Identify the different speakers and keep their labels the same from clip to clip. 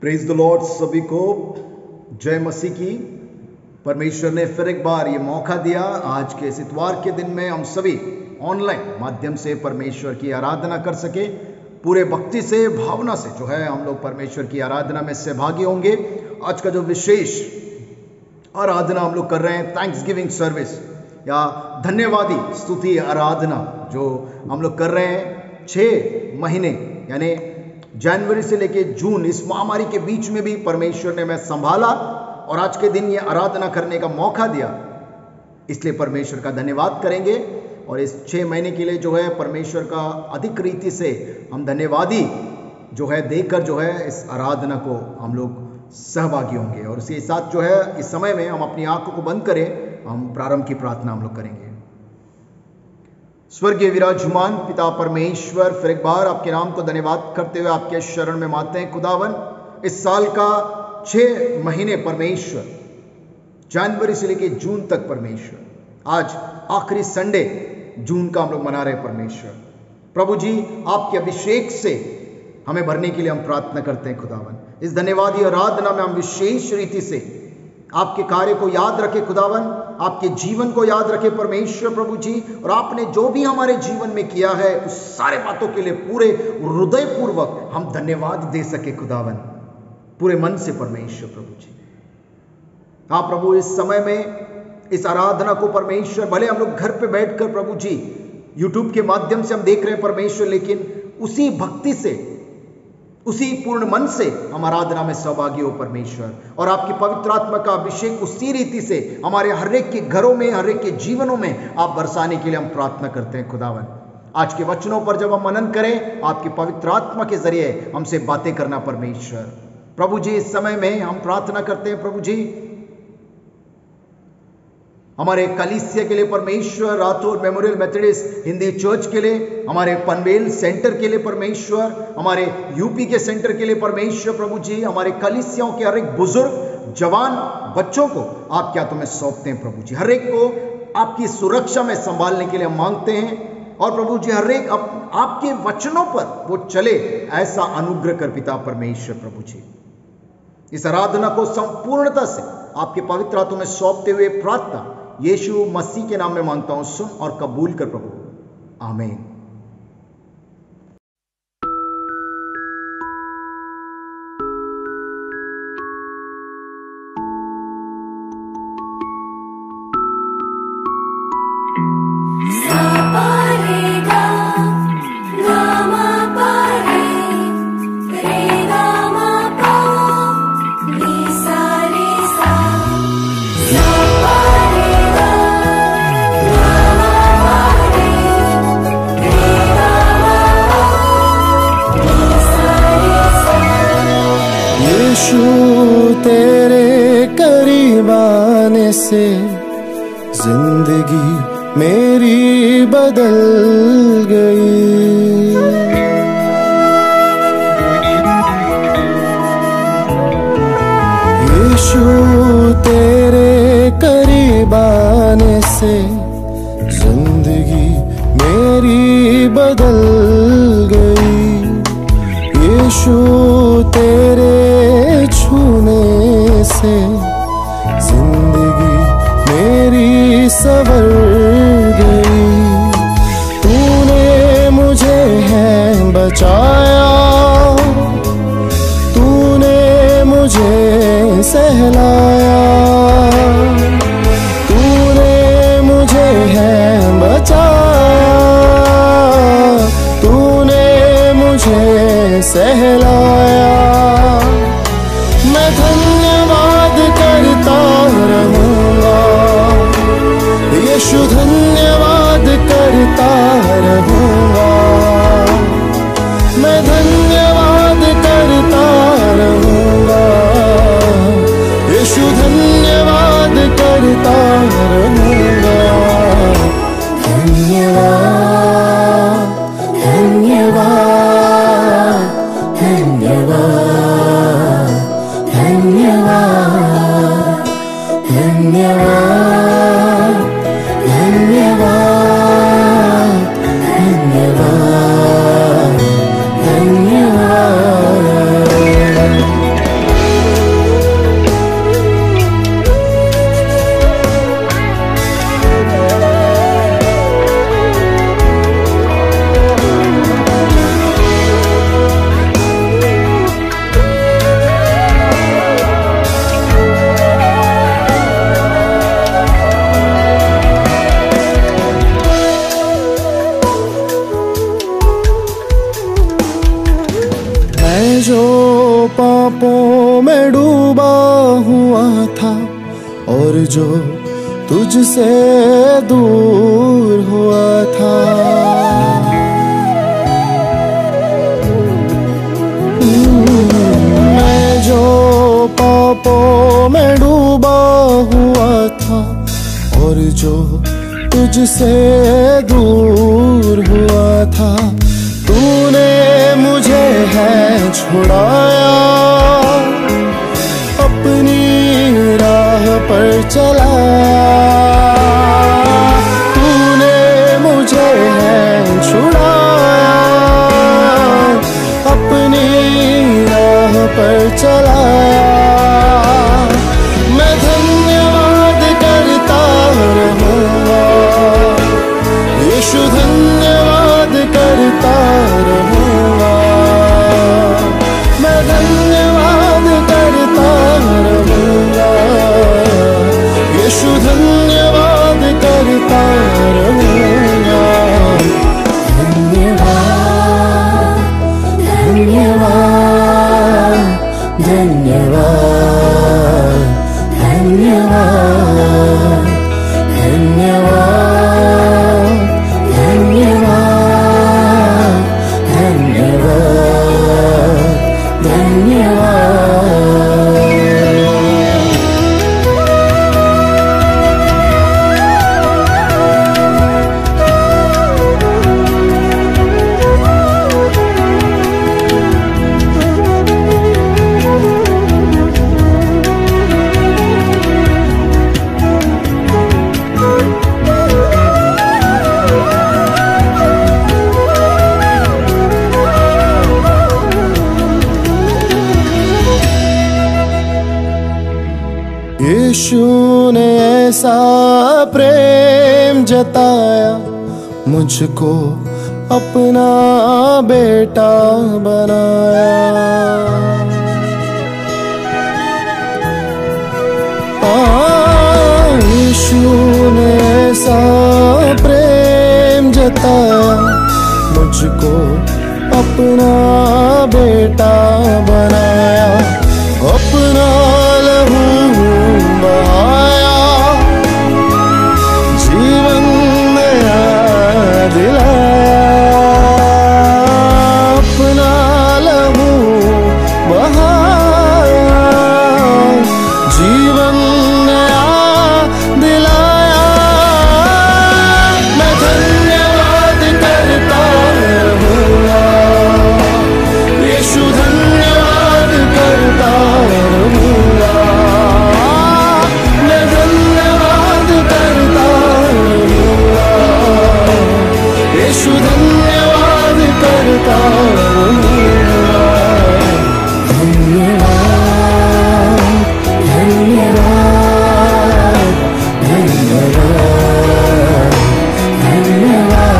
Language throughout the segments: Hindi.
Speaker 1: Praise the Lord. सभी को जय मसीह की। परमेश्वर ने फिर एक बार ये मौका दिया, आज के इस इतवार के दिन में हम सभी ऑनलाइन माध्यम से परमेश्वर की आराधना कर सके। पूरे भक्ति से, भावना से जो है हम लोग परमेश्वर की आराधना में सहभागी होंगे। आज का जो विशेष आराधना हम लोग कर रहे हैं, थैंक्स गिविंग सर्विस या धन्यवादी स्तुति आराधना जो हम लोग कर रहे हैं 6 महीने यानी जनवरी से लेके जून, इस महामारी के बीच में भी परमेश्वर ने मैं संभाला और आज के दिन ये आराधना करने का मौका दिया, इसलिए परमेश्वर का धन्यवाद करेंगे। और इस 6 महीने के लिए जो है परमेश्वर का अधिक रीति से हम धन्यवादी जो है देकर जो है इस आराधना को हम लोग सहभागी होंगे। और इसके साथ जो है इस समय में हम अपनी आंखों को बंद करें, हम प्रारंभ की प्रार्थना हम लोग करेंगे। स्वर्गीय विराजमान पिता परमेश्वर, फिर एक बार आपके नाम को धन्यवाद करते हुए आपके शरण में मानते हैं खुदावन। इस साल का 6 महीने परमेश्वर, जनवरी से लेकर जून तक परमेश्वर, आज आखिरी संडे जून का हम लोग मना रहे परमेश्वर। प्रभु जी, आपके अभिषेक से हमें भरने के लिए हम प्रार्थना करते हैं खुदावन। इस धन्यवादी आराधना में हम विशेष रीति से आपके कार्य को याद रखे खुदावन, आपके जीवन को याद रखे परमेश्वर प्रभु जी। और आपने जो भी हमारे जीवन में किया है उस सारे बातों के लिए पूरे हृदय पूर्वक हम धन्यवाद दे सके खुदावन, पूरे मन से परमेश्वर प्रभु जी। आप प्रभु इस समय में इस आराधना को परमेश्वर, भले हम लोग घर पे बैठकर प्रभु जी यूट्यूब के माध्यम से हम देख रहे हैं परमेश्वर, लेकिन उसी भक्ति से, उसी पूर्ण मन से हम आराधना में सहभागी हो परमेश्वर। और आपकी पवित्र आत्मा का अभिषेक उसी रीति से हमारे हर एक के घरों में, हर एक के जीवनों में आप बरसाने के लिए हम प्रार्थना करते हैं खुदावन। आज के वचनों पर जब हम मनन करें, आपकी पवित्र आत्मा के जरिए हमसे बातें करना परमेश्वर प्रभु जी। इस समय में हम प्रार्थना करते हैं प्रभु जी हमारे कलीसिया के लिए परमेश्वर, Rathore memorial Methodist Hindi church के लिए, हमारे पनवेल सेंटर के लिए परमेश्वर, हमारे यूपी के सेंटर के लिए परमेश्वर प्रभु जी, हमारे कलीसियाओं के हर एक बुजुर्ग, जवान, बच्चों को आप क्या तुम्हें सौंपते हैं प्रभु जी। हर एक को आपकी सुरक्षा में संभालने के लिए हम मांगते हैं। और प्रभु जी हर एक आपके वचनों पर वो चले, ऐसा अनुग्रह कर पिता परमेश्वर प्रभु जी। इस आराधना को संपूर्णता से आपके पवित्र हाथों में सौंपते हुए प्रार्थना यीशु मसीह के नाम में मांगता हूं, सुन और कबूल कर प्रभु, आमीन।
Speaker 2: तेरे करीब आने से जिंदगी मेरी बदल गई। यीशु तेरे करीब आने से जिंदगी मेरी बदल गई। यीशु तेरे छूने से जिंदगी मेरी संवर गई। तूने मुझे है बचाया, तूने मुझे सहलाया, तूने मुझे है बचाया, तूने मुझे सहलाया। मैं धन्यवाद करता रहूंगा यीशु, धन्यवाद करता रहूंगा। मैं धन्यवाद करता रहूंगा पापों में डूबा हुआ था और जो तुझसे दूर हुआ था। मैं जो पापों में डूबा हुआ था और जो तुझसे दूर हुआ था, तूने मुझे है छुड़ाया, अपनी राह पर चलाया। तूने मुझे है छुड़ाया, अपनी राह पर चलाया। मैं धन्यवाद करता रहूँगा, यीशु धन्यवाद करता रहूँगा। मैं धन्यवाद करता रहूँगा, यीशु धन्यवाद करता रहूँगा। धन्यवाद, धन्यवाद, धन्यवाद, धन्यवाद, धन्यवाद, धन्यवाद, धन्यवाद। यीशु ने ऐसा प्रेम जताया, मुझको अपना बेटा बनाया। यीशु ने ऐसा प्रेम जताया, मुझको अपना बेटा बनाया। अपना लहू बहाया, जीवन नया दिलाया। अपना लहू बहाया, जीवन नया दिलाया। मैं धन्यवाद करता रहूँगा, यीशु धन्यवाद करता रहूँगा। मैं धन्यवाद करता रहूँगा, यीशु धन्यवाद करता रहूँगा। धन्यवाद, धन्यवाद, धन्यवाद, धन्यवाद,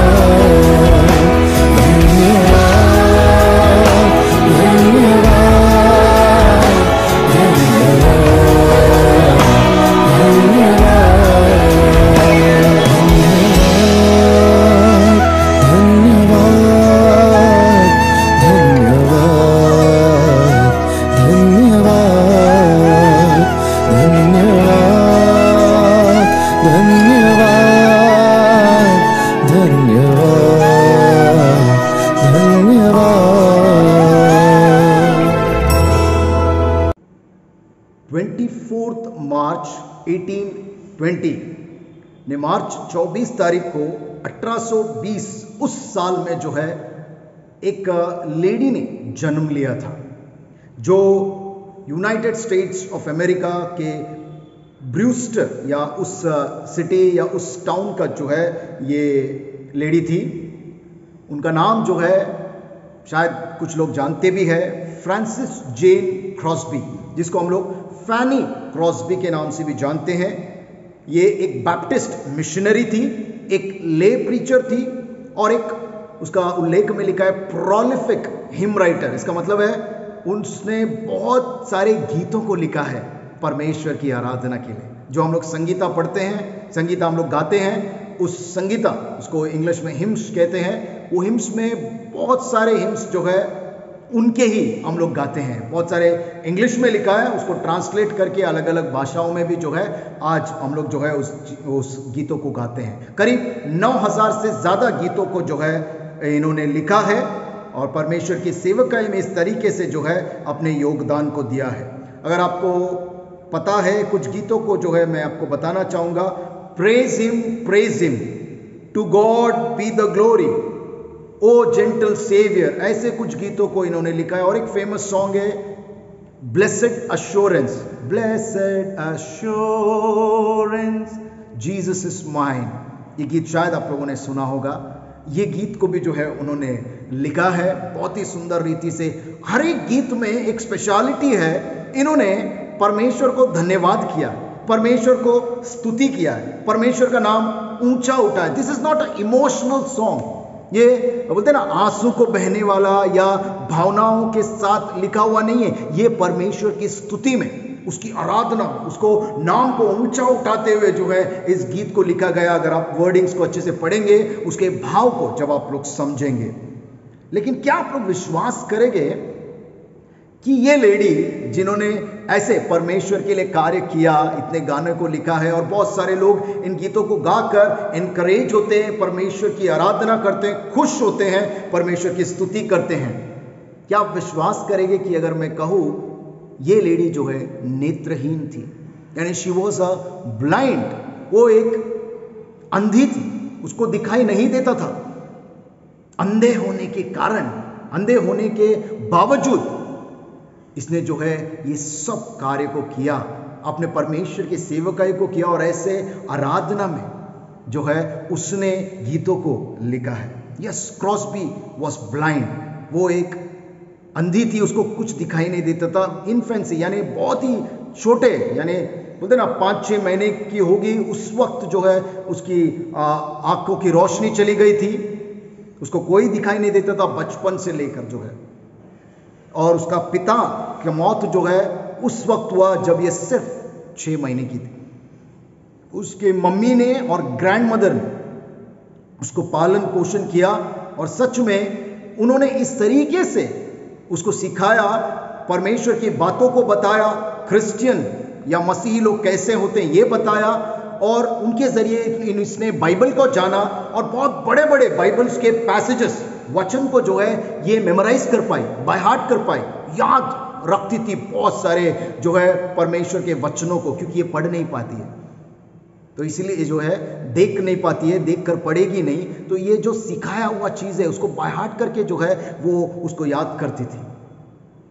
Speaker 1: मार्च 1820 ने मार्च 24 तारीख को 1820 उस साल में जो है एक लेडी ने जन्म लिया था, जो यूनाइटेड स्टेट्स ऑफ अमेरिका के ब्रूस्टर या उस सिटी या उस टाउन का जो है ये लेडी थी। उनका नाम जो है शायद कुछ लोग जानते भी है, फ्रांसिस जेन क्रॉस्बी, जिसको हम लोग फैनी क्रॉस्बी के नाम से भी जानते हैं। ये एक बैप्टिस्ट मिशनरी थी, एक ले प्रीचर थी और एक उसका उल्लेख में लिखा है प्रोलिफिक हिम राइटर। इसका मतलब है उसने बहुत सारे गीतों को लिखा है परमेश्वर की आराधना के लिए। जो हम लोग संगीता पढ़ते हैं, संगीता हम लोग गाते हैं, उस संगीता, उसको इंग्लिश में हिम्स कहते हैं, वो हिम्स में बहुत सारे हिम्स जो है उनके ही हम लोग गाते हैं। बहुत सारे इंग्लिश में लिखा है, उसको ट्रांसलेट करके अलग अलग भाषाओं में भी जो है आज हम लोग जो है उस गीतों को गाते हैं। करीब 9000 से ज़्यादा गीतों को जो है इन्होंने लिखा है और परमेश्वर की सेवकाई में इस तरीके से जो है अपने योगदान को दिया है। अगर आपको पता है कुछ गीतों को जो है मैं आपको बताना चाहूँगा। Praise him, to God be the glory, O gentle saviour, ऐसे कुछ गीतों को इन्होंने लिखा है। और एक फेमस सॉन्ग है blessed assurance, blessed assurance Jesus is mine. ये गीत शायद आप लोगों ने सुना होगा। ये गीत को भी जो है उन्होंने लिखा है बहुत ही सुंदर रीति से। हर एक गीत में एक स्पेशलिटी है। इन्होंने परमेश्वर को धन्यवाद किया, परमेश्वर को स्तुति किया है, परमेश्वर का नाम ऊंचा उठाया। This is not a emotional song. ये बोलते हैं ना आंसू को बहने वाला या भावनाओं के साथ लिखा हुआ नहीं है। ये परमेश्वर की स्तुति में, उसकी आराधना, उसको नाम को ऊंचा उठाते हुए जो है इस गीत को लिखा गया। अगर आप वर्डिंग्स को अच्छे से पढ़ेंगे, उसके भाव को जब आप लोग समझेंगे। लेकिन क्या आप लोग विश्वास करेंगे कि ये लेडी जिन्होंने ऐसे परमेश्वर के लिए कार्य किया, इतने गाने को लिखा है और बहुत सारे लोग इन गीतों को गाकर इनकरेज होते हैं, परमेश्वर की आराधना करते हैं, खुश होते हैं, परमेश्वर की स्तुति करते हैं। क्या आप विश्वास करेंगे कि अगर मैं कहूँ ये लेडी जो है नेत्रहीन थी, यानी शी वॉज अ ब्लाइंड, वो एक अंधी थी, उसको दिखाई नहीं देता था। अंधे होने के कारण, अंधे होने के बावजूद इसने जो है ये सब कार्य को किया, अपने परमेश्वर की सेवकाई को किया और ऐसे आराधना में जो है उसने गीतों को लिखा है। यस, क्रॉस्बी वॉज ब्लाइंड, वो एक अंधी थी, उसको कुछ दिखाई नहीं देता था। इन्फेंसी यानी बहुत ही छोटे, यानी बोलते ना 5-6 महीने की होगी उस वक्त जो है उसकी आंखों की रोशनी चली गई थी, उसको कोई दिखाई नहीं देता था बचपन से लेकर जो है। और उसका पिता की मौत जो है उस वक्त हुआ जब ये सिर्फ 6 महीने की थी। उसके मम्मी ने और ग्रैंडमदर ने उसको पालन पोषण किया और सच में उन्होंने इस तरीके से उसको सिखाया, परमेश्वर की बातों को बताया, क्रिश्चियन या मसीही लोग कैसे होते हैं ये बताया, और उनके जरिए इसने बाइबल को जाना और बहुत बड़े बड़े बाइबल्स के पैसेजेस, वचन को जो है ये मेमोराइज कर पाई, बाय हार्ट कर पाई, याद रखती थी बहुत सारे जो है परमेश्वर के वचनों को, क्योंकि ये पढ़ नहीं पाती है तो इसीलिए जो है देख नहीं पाती है, देख कर पढ़ेगी नहीं, तो ये जो सिखाया हुआ चीज़ है उसको बाय हार्ट करके जो है वो उसको याद करती थी।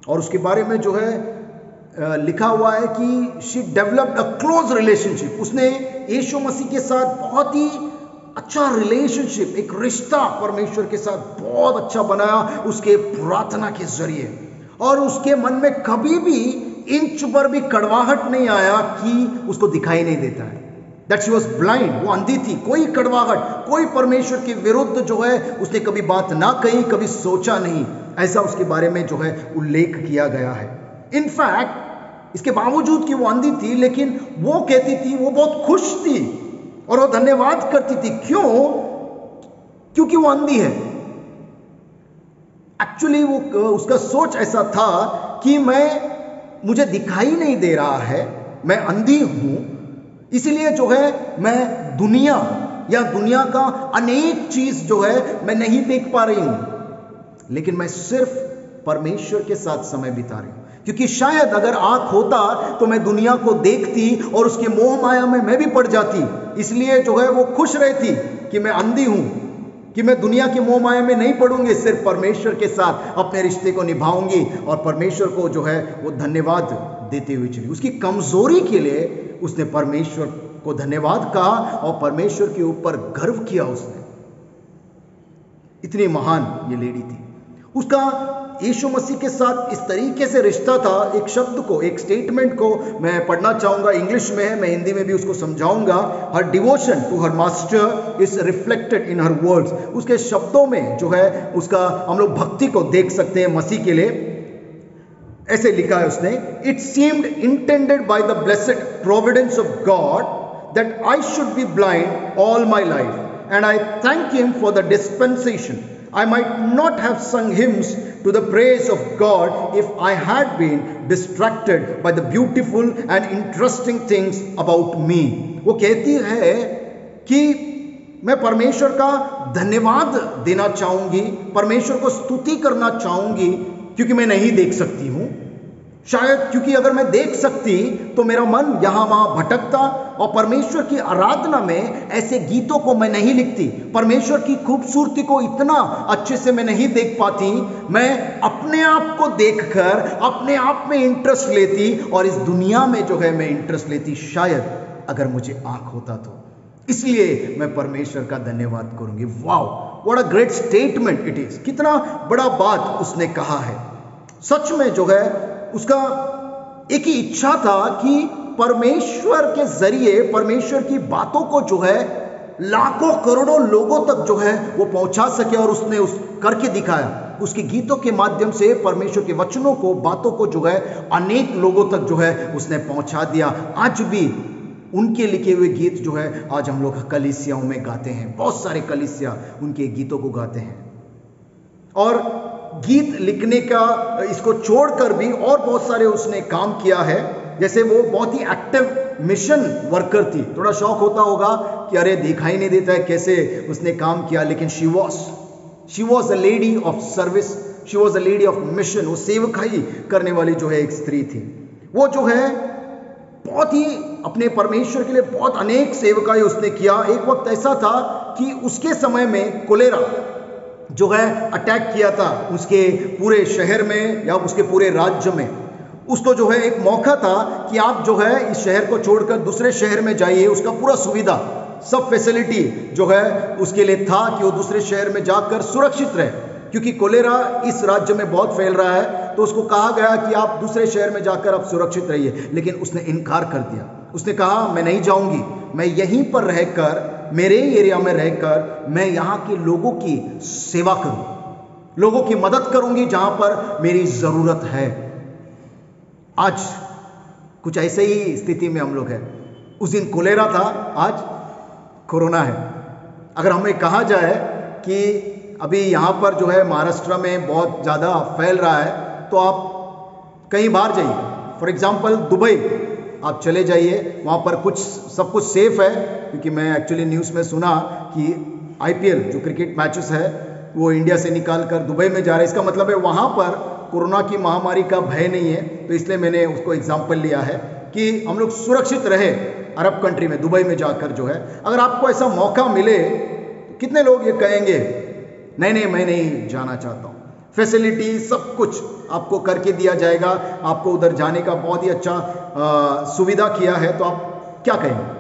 Speaker 1: और उसके बारे में जो है लिखा हुआ है कि she developed a close relationship, उसने यीशु मसीह के साथ बहुत ही अच्छा रिलेशनशिप, एक रिश्ता परमेश्वर के साथ बहुत अच्छा बनाया उसके प्रार्थना के जरिए। और उसके मन में कभी भी इंच पर भी कड़वाहट नहीं आया कि उसको दिखाई नहीं देता है, दैट शी वॉज ब्लाइंड, वो अंधी थी। कोई कड़वाहट, कोई परमेश्वर के विरुद्ध जो है उसने कभी बात ना कही, कभी सोचा नहीं, ऐसा उसके बारे में जो है उल्लेख किया गया है। इनफैक्ट इसके बावजूद कि वो अंधी थी, लेकिन वो कहती थी वो बहुत खुश थी और वो धन्यवाद करती थी। क्यों? क्योंकि वो अंधी है। एक्चुअली वो उसका सोच ऐसा था कि मुझे दिखाई नहीं दे रहा है, मैं अंधी हूं, इसलिए जो है मैं दुनिया या दुनिया का अनेक चीज जो है मैं नहीं देख पा रही हूं, लेकिन मैं सिर्फ परमेश्वर के साथ समय बिता रही हूं। क्योंकि शायद अगर आंख होता तो मैं दुनिया को देखती और उसके मोह माया में मैं भी पड़ जाती, इसलिए जो है वो खुश रहती कि मैं अंधी हूं, कि मैं दुनिया के मोह माया में नहीं पड़ूंगी, सिर्फ परमेश्वर के साथ अपने रिश्ते को निभाऊंगी और परमेश्वर को जो है वो धन्यवाद देते हुए चली। उसकी कमजोरी के लिए उसने परमेश्वर को धन्यवाद कहा और परमेश्वर के ऊपर गर्व किया उसने। इतनी महान ये लेडी थी। उसका यीशु मसीह के साथ इस तरीके से रिश्ता था। एक शब्द को, एक स्टेटमेंट को मैं पढ़ना चाहूंगा, इंग्लिश में है, मैं हिंदी में भी उसको समझाऊंगा। Her devotion to her master is reflected in her words. उसके शब्दों में जो है उसका हम लोग भक्ति को देख सकते हैं मसीह के लिए। ऐसे लिखा है उसने, it seemed intended by the blessed Providence of God that I should be blind all my life and I thank him for the dispensation I might not have sung hymns to the praise of God if I had been distracted by the beautiful and interesting things about me. वो कहती है कि मैं परमेश्वर का धन्यवाद देना चाहूंगी, परमेश्वर को स्तुति करना चाहूंगी, क्योंकि मैं नहीं देख सकती हूं। शायद क्योंकि अगर मैं देख सकती तो मेरा मन यहां वहां भटकता, और परमेश्वर की आराधना में ऐसे गीतों को मैं नहीं लिखती, परमेश्वर की खूबसूरती को इतना अच्छे से मैं नहीं देख पाती। मैं अपने आप को देखकर अपने आप में इंटरेस्ट लेती, और इस दुनिया में जो है मैं इंटरेस्ट लेती, शायद अगर मुझे आंख होता तो। इसलिए मैं परमेश्वर का धन्यवाद करूंगी। Wow, what a great statement it is. कितना बड़ा बात उसने कहा है। सच में जो है उसका एक ही इच्छा था कि परमेश्वर के जरिए परमेश्वर की बातों को जो है लाखों करोड़ों लोगों तक जो है वो पहुंचा सके, और उसने उस करके दिखाया। उसके गीतों के माध्यम से परमेश्वर के वचनों को, बातों को जो है अनेक लोगों तक जो है उसने पहुंचा दिया। आज भी उनके लिखे हुए गीत जो है आज हम लोग कलीसियाओं में गाते हैं। बहुत सारे कलीसिया उनके गीतों को गाते हैं। और गीत लिखने का इसको छोड़कर भी और बहुत सारे उसने काम किया है। जैसे वो बहुत ही एक्टिव मिशन वर्कर थी। थोड़ा शौक होता होगा कि अरे दिखाई नहीं देता है कैसे उसने काम किया, लेकिन she was a lady of service, she was a lady of mission. वो सेवकाई करने वाली जो है एक स्त्री थी। वो जो है बहुत ही अपने परमेश्वर के लिए बहुत अनेक सेवकाई उसने किया। एक वक्त ऐसा था कि उसके समय में कोलेरा जो है अटैक किया था उसके पूरे शहर में या उसके पूरे राज्य में। उसको जो है एक मौका था कि आप जो है इस शहर को छोड़कर दूसरे शहर में जाइए। उसका पूरा सुविधा, सब फैसिलिटी जो है उसके लिए था कि वो दूसरे शहर में जाकर सुरक्षित रहे, क्योंकि कोलेरा इस राज्य में बहुत फैल रहा है। तो उसको कहा गया कि आप दूसरे शहर में जाकर आप सुरक्षित रहिए, लेकिन उसने इनकार कर दिया। उसने कहा मैं नहीं जाऊंगी, मैं यहीं पर रहकर, मेरे एरिया में रहकर मैं यहाँ के लोगों की सेवा करूं, लोगों की मदद करूंगी जहां पर मेरी जरूरत है। आज कुछ ऐसे ही स्थिति में हम लोग हैं। उस दिन कोलेरा था, आज कोरोना है। अगर हमें कहा जाए कि अभी यहाँ पर जो है महाराष्ट्र में बहुत ज़्यादा फैल रहा है, तो आप कहीं बाहर जाइए, फॉर एग्जाम्पल दुबई आप चले जाइए, वहाँ पर कुछ सब कुछ सेफ है। क्योंकि मैं एक्चुअली न्यूज़ में सुना कि IPL जो क्रिकेट मैचेस है वो इंडिया से निकाल कर दुबई में जा रहा है। इसका मतलब है वहाँ पर कोरोना की महामारी का भय नहीं है। तो इसलिए मैंने उसको एग्जाम्पल लिया है कि हम लोग सुरक्षित रहे अरब कंट्री में, दुबई में जाकर जो है। अगर आपको ऐसा मौका मिले तो कितने लोग ये कहेंगे नहीं नहीं मैं नहीं जाना चाहता हूँ। फैसिलिटी सब कुछ आपको करके दिया जाएगा, आपको उधर जाने का बहुत ही अच्छा सुविधा किया है, तो आप क्या कहेंगे?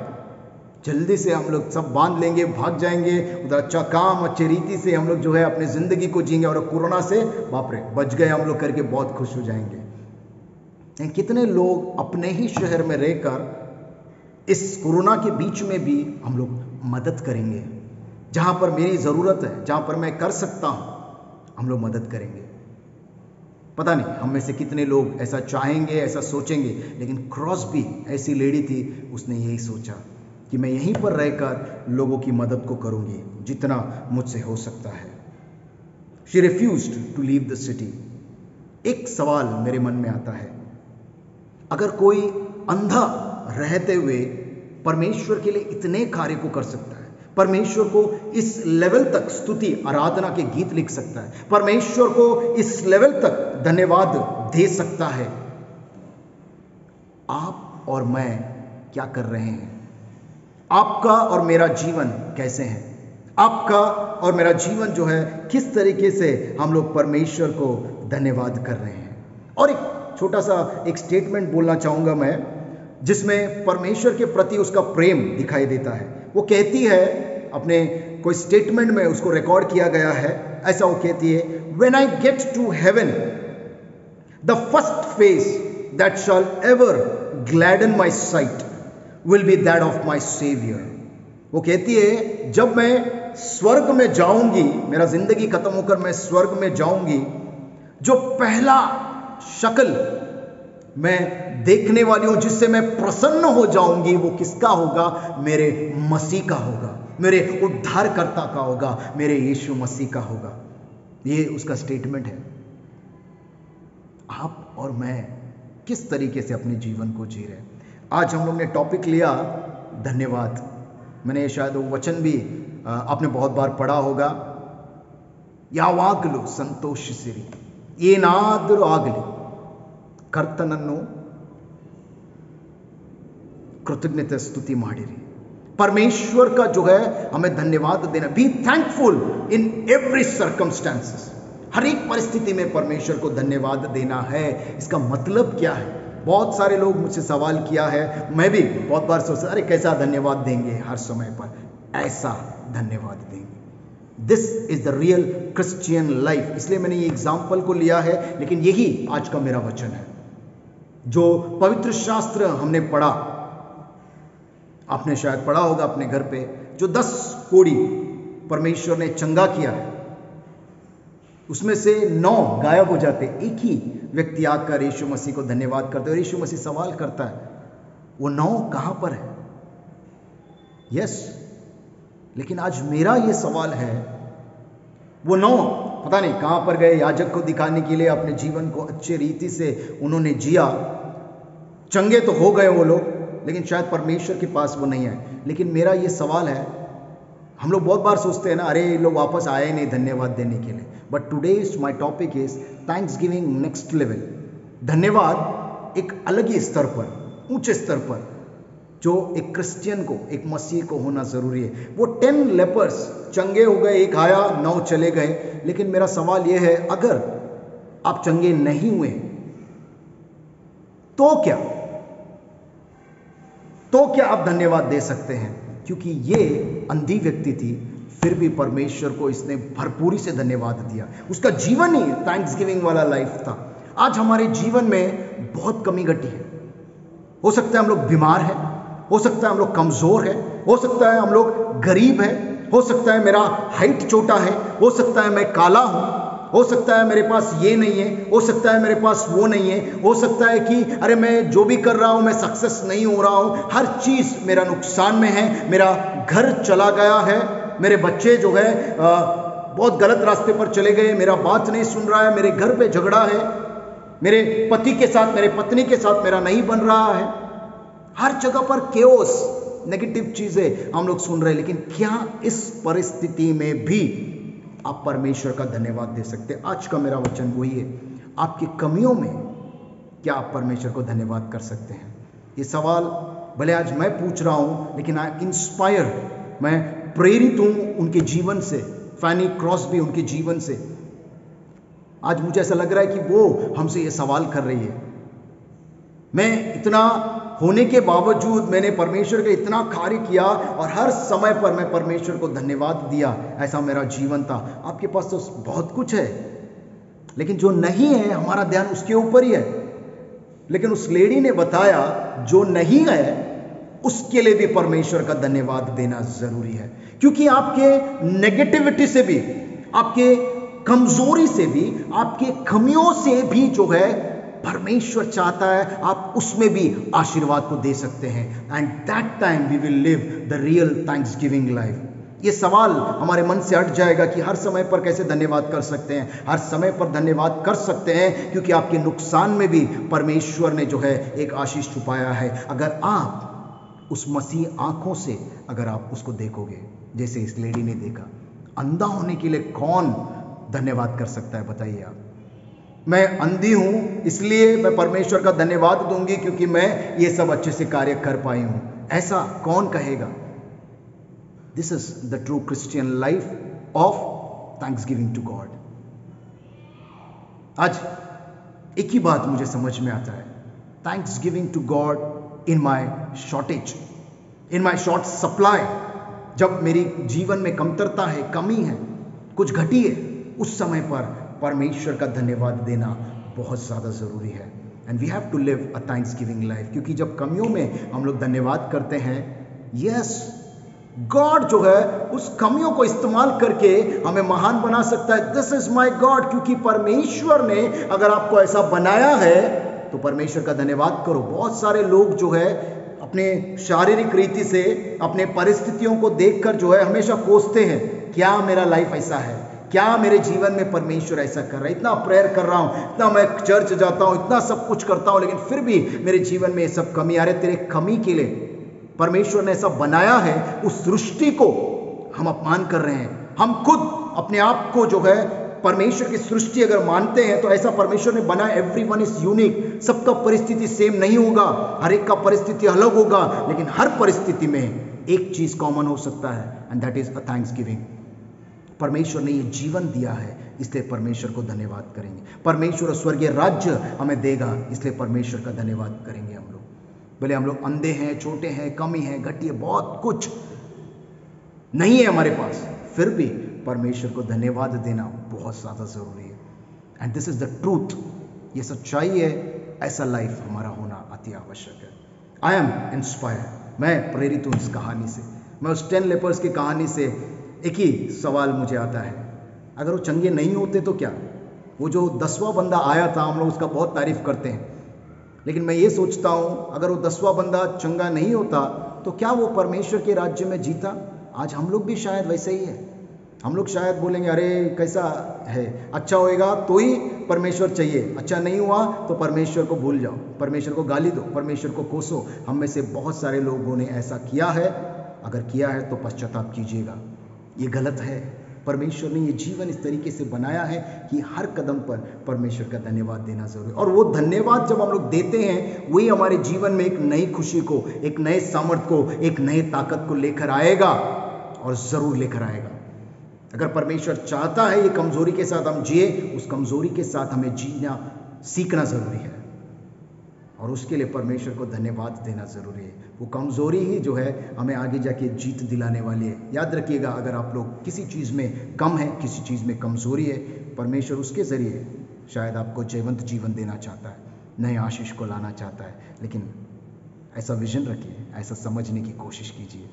Speaker 1: जल्दी से हम लोग सब बांध लेंगे, भाग जाएंगे उधर। अच्छा काम, अच्छे रीति से हम लोग जो है अपने ज़िंदगी को जिएंगे, और कोरोना से बाप रे बच गए हम लोग करके बहुत खुश हो जाएंगे। लेकिन कितने लोग अपने ही शहर में रहकर इस कोरोना के बीच में भी हम लोग मदद करेंगे, जहाँ पर मेरी ज़रूरत है, जहाँ पर मैं कर सकता हूँ, हम लोग मदद करेंगे। पता नहीं हम में से कितने लोग ऐसा चाहेंगे, ऐसा सोचेंगे। लेकिन क्रॉसबी ऐसी लेडी थी, उसने यही सोचा कि मैं यहीं पर रहकर लोगों की मदद को करूंगी जितना मुझसे हो सकता है। She refused to leave the city. एक सवाल मेरे मन में आता है, अगर कोई अंधा रहते हुए परमेश्वर के लिए इतने कार्य को कर सकता है, परमेश्वर को इस लेवल तक स्तुति आराधना के गीत लिख सकता है, परमेश्वर को इस लेवल तक धन्यवाद दे सकता है, आप और मैं क्या कर रहे हैं? आपका और मेरा जीवन कैसे है? आपका और मेरा जीवन जो है किस तरीके से हम लोग परमेश्वर को धन्यवाद कर रहे हैं? और एक छोटा सा एक स्टेटमेंट बोलना चाहूँगा मैं, जिसमें परमेश्वर के प्रति उसका प्रेम दिखाई देता है। वो कहती है अपने कोई स्टेटमेंट में, उसको रिकॉर्ड किया गया है, ऐसा वो कहती है, when I get to heaven the first face that shall ever gladden my sight will be that of my saviour. वो कहती है जब मैं स्वर्ग में जाऊंगी, मेरा जिंदगी खत्म होकर मैं स्वर्ग में जाऊंगी, जो पहला शक्ल मैं देखने वाली हूं, जिससे मैं प्रसन्न हो जाऊंगी, वो किसका होगा? मेरे मसीह का होगा, मेरे उद्धारकर्ता का होगा, मेरे यीशु मसीह का होगा। ये उसका स्टेटमेंट है। आप और मैं किस तरीके से अपने जीवन को जी रहे हैं। आज हम लोग ने टॉपिक लिया धन्यवाद। मैंने शायद वो वचन भी आपने बहुत बार पढ़ा होगा, ಯಾವಾಗಲೂ ಸಂತೋಷಿಸಿರಿ, ಏನಾದರೂ ಆಗಲಿ ಕರ್ತನನ್ನು कृतज्ञता स्तुति ಮಾಡಿರಿ। परमेश्वर का जो है हमें धन्यवाद देना, be thankful in every circumstances. हर एक परिस्थिति में परमेश्वर को धन्यवाद देना है। इसका मतलब क्या है? बहुत सारे लोग मुझसे सवाल किया है, मैं भी बहुत बार सोचता, अरे कैसा धन्यवाद देंगे हर समय पर? ऐसा धन्यवाद देंगे। This is the real Christian life. इसलिए मैंने ये एग्जाम्पल को लिया है, लेकिन यही आज का मेरा वचन है। जो पवित्र शास्त्र हमने पढ़ा, आपने शायद पढ़ा होगा अपने घर पे, जो 10 कोड़ी परमेश्वर ने चंगा किया है, उसमें से 9 गायब हो जाते। एक ही व्यक्ति आकर यीशु मसीह को धन्यवाद करते और यीशु मसीह सवाल करता है, वो 9 कहां पर है? यस, लेकिन आज मेरा ये सवाल है, वो 9 पता नहीं कहां पर गए। याजक को दिखाने के लिए अपने जीवन को अच्छे रीति से उन्होंने जिया, चंगे तो हो गए वो लोग, लेकिन शायद परमेश्वर के पास वो नहीं है। लेकिन मेरा ये सवाल है, हम लोग बहुत बार सोचते हैं ना, अरे ये लोग वापस आए नहीं धन्यवाद देने के लिए। But today's my topic is thanks giving next level. धन्यवाद एक अलग ही स्तर पर, ऊंचे स्तर पर, जो एक क्रिश्चियन को, एक मसीह को होना जरूरी है। वो 10 लेपर्स चंगे हो गए, एक आया, 9 चले गए। लेकिन मेरा सवाल यह है, अगर आप चंगे नहीं हुए तो क्या? तो क्या आप धन्यवाद दे सकते हैं? क्योंकि ये अंधी व्यक्ति थी, फिर भी परमेश्वर को इसने भरपूरी से धन्यवाद दिया। उसका जीवन ही थैंक्स गिविंग वाला लाइफ था। आज हमारे जीवन में बहुत कमी घटी है। हो सकता है हम लोग बीमार हैं, हो सकता है हम लोग कमजोर हैं, हो सकता है हम लोग गरीब हैं, हो सकता है मेरा हाइट छोटा है, हो सकता है मैं काला हूं, हो सकता है मेरे पास ये नहीं है, हो सकता है मेरे पास वो नहीं है, हो सकता है कि अरे मैं जो भी कर रहा हूं मैं सक्सेस नहीं हो रहा हूं, हर चीज मेरा नुकसान में है, मेरा घर चला गया है, मेरे बच्चे जो है बहुत गलत रास्ते पर चले गए, मेरा बात नहीं सुन रहा है, मेरे घर पे झगड़ा है, मेरे पति के साथ, मेरे पत्नी के साथ मेरा नहीं बन रहा है। हर जगह पर केओस, नेगेटिव चीजें हम लोग सुन रहे हैं। लेकिन क्या इस परिस्थिति में भी आप परमेश्वर का धन्यवाद दे सकते हैं? आज का मेरा वचन वही है, आपकी कमियों में क्या आप परमेश्वर को धन्यवाद कर सकते हैं? ये सवाल भले आज मैं पूछ रहा हूं, लेकिन आई इंस्पायर, मैं प्रेरित हूं उनके जीवन से, फैनी क्रॉसबी उनके जीवन से। आज मुझे ऐसा लग रहा है कि वो हमसे ये सवाल कर रही है। मैं इतना होने के बावजूद मैंने परमेश्वर का इतना कार्य किया और हर समय पर मैं परमेश्वर को धन्यवाद दिया, ऐसा मेरा जीवन था। आपके पास तो बहुत कुछ है, लेकिन जो नहीं है हमारा ध्यान उसके ऊपर ही है। लेकिन उस लेडी ने बताया, जो नहीं है उसके लिए भी परमेश्वर का धन्यवाद देना जरूरी है। क्योंकि आपके नेगेटिविटी से भी, आपके कमजोरी से भी, आपके कमियों से भी जो है परमेश्वर चाहता है आप उसमें भी आशीर्वाद को दे सकते हैं। And that time we will live the real thanksgiving life. ये सवाल हमारे मन से हट जाएगा कि हर समय पर कैसे धन्यवाद कर सकते हैं। हर समय पर धन्यवाद कर सकते हैं क्योंकि आपके नुकसान में भी परमेश्वर ने जो है एक आशीष छुपाया है। अगर आप उस मसीह आंखों से अगर आप उसको देखोगे, जैसे इस लेडी ने देखा, अंधा होने के लिए कौन धन्यवाद कर सकता है? बताइए आप। मैं अंधी हूं इसलिए मैं परमेश्वर का धन्यवाद दूंगी क्योंकि मैं ये सब अच्छे से कार्य कर पाई हूं, ऐसा कौन कहेगा? This is the true Christian life of thanksgiving to God. आज एक ही बात मुझे समझ में आता है, thanksgiving to God in my shortage, in my short supply. जब मेरी जीवन में कमतरता है, कमी है, कुछ घटी है, उस समय पर परमेश्वर का धन्यवाद देना बहुत ज़्यादा ज़रूरी है। And we have to live a thanksgiving life. क्योंकि जब कमियों में हम लोग धन्यवाद करते हैं, यस, गॉड जो है उस कमियों को इस्तेमाल करके हमें महान बना सकता है। This is my God. क्योंकि परमेश्वर ने अगर आपको ऐसा बनाया है तो परमेश्वर का धन्यवाद करो। बहुत सारे लोग जो है अपने शारीरिक रीति से, अपने परिस्थितियों को देखकर जो है हमेशा कोसते हैं, क्या मेरा लाइफ ऐसा है, क्या मेरे जीवन में परमेश्वर ऐसा कर रहा है? इतना प्रेयर कर रहा हूँ, इतना मैं चर्च जाता हूँ, इतना सब कुछ करता हूँ, लेकिन फिर भी मेरे जीवन में ये सब कमी आ रही है। तेरे कमी के लिए परमेश्वर ने ऐसा बनाया है, उस सृष्टि को हम अपमान कर रहे हैं। हम खुद अपने आप को जो है परमेश्वर की सृष्टि अगर मानते हैं तो ऐसा परमेश्वर ने बनाया। एवरीवन इज यूनिक, सबका परिस्थिति सेम नहीं होगा, हर एक का परिस्थिति अलग होगा, लेकिन हर परिस्थिति में एक चीज कॉमन हो सकता है, and that is a Thanksgiving. परमेश्वर ने ये जीवन दिया है, इसलिए परमेश्वर को धन्यवाद करेंगे। परमेश्वर स्वर्गीय राज्य हमें देगा, इसलिए परमेश्वर का धन्यवाद करेंगे हम लोग। भले हम लोग अंधे हैं, छोटे हैं, कमी है, घटी है, बहुत कुछ नहीं है हमारे पास, फिर भी परमेश्वर को धन्यवाद देना बहुत ज़्यादा ज़रूरी है। And this is the truth, ये सच्चाई है, ऐसा लाइफ हमारा होना अति आवश्यक है। आई एम इंस्पायर्ड, मैं प्रेरित हूँ इस कहानी से। मैं उस 10 लेपर्स की कहानी से एक ही सवाल मुझे आता है, अगर वो चंगे नहीं होते तो क्या? वो जो 10वां बंदा आया था, हम लोग उसका बहुत तारीफ करते हैं, लेकिन मैं ये सोचता हूँ अगर वो 10वां बंदा चंगा नहीं होता तो क्या वो परमेश्वर के राज्य में जीता? आज हम लोग भी शायद वैसे ही है। हम लोग शायद बोलेंगे अरे कैसा है, अच्छा होएगा तो ही परमेश्वर चाहिए, अच्छा नहीं हुआ तो परमेश्वर को भूल जाओ, परमेश्वर को गाली दो, परमेश्वर को कोसो। हम में से बहुत सारे लोगों ने ऐसा किया है, अगर किया है तो पश्चाताप कीजिएगा, ये गलत है। परमेश्वर ने ये जीवन इस तरीके से बनाया है कि हर कदम पर परमेश्वर का धन्यवाद देना जरूरी है। और वो धन्यवाद जब हम लोग देते हैं, वही हमारे जीवन में एक नई खुशी को, एक नए सामर्थ्य को, एक नए ताकत को लेकर आएगा, और जरूर लेकर आएगा। अगर परमेश्वर चाहता है ये कमजोरी के साथ हम जिए, उस कमजोरी के साथ हमें जीना सीखना जरूरी है, और उसके लिए परमेश्वर को धन्यवाद देना जरूरी है। वो कमजोरी ही जो है हमें आगे जाके जीत दिलाने वाली है। याद रखिएगा, अगर आप लोग किसी चीज़ में कम है, किसी चीज़ में कमजोरी है, परमेश्वर उसके जरिए शायद आपको जयवंत जीवन देना चाहता है, नए आशीष को लाना चाहता है। लेकिन ऐसा विजन रखिए, ऐसा समझने की कोशिश कीजिए।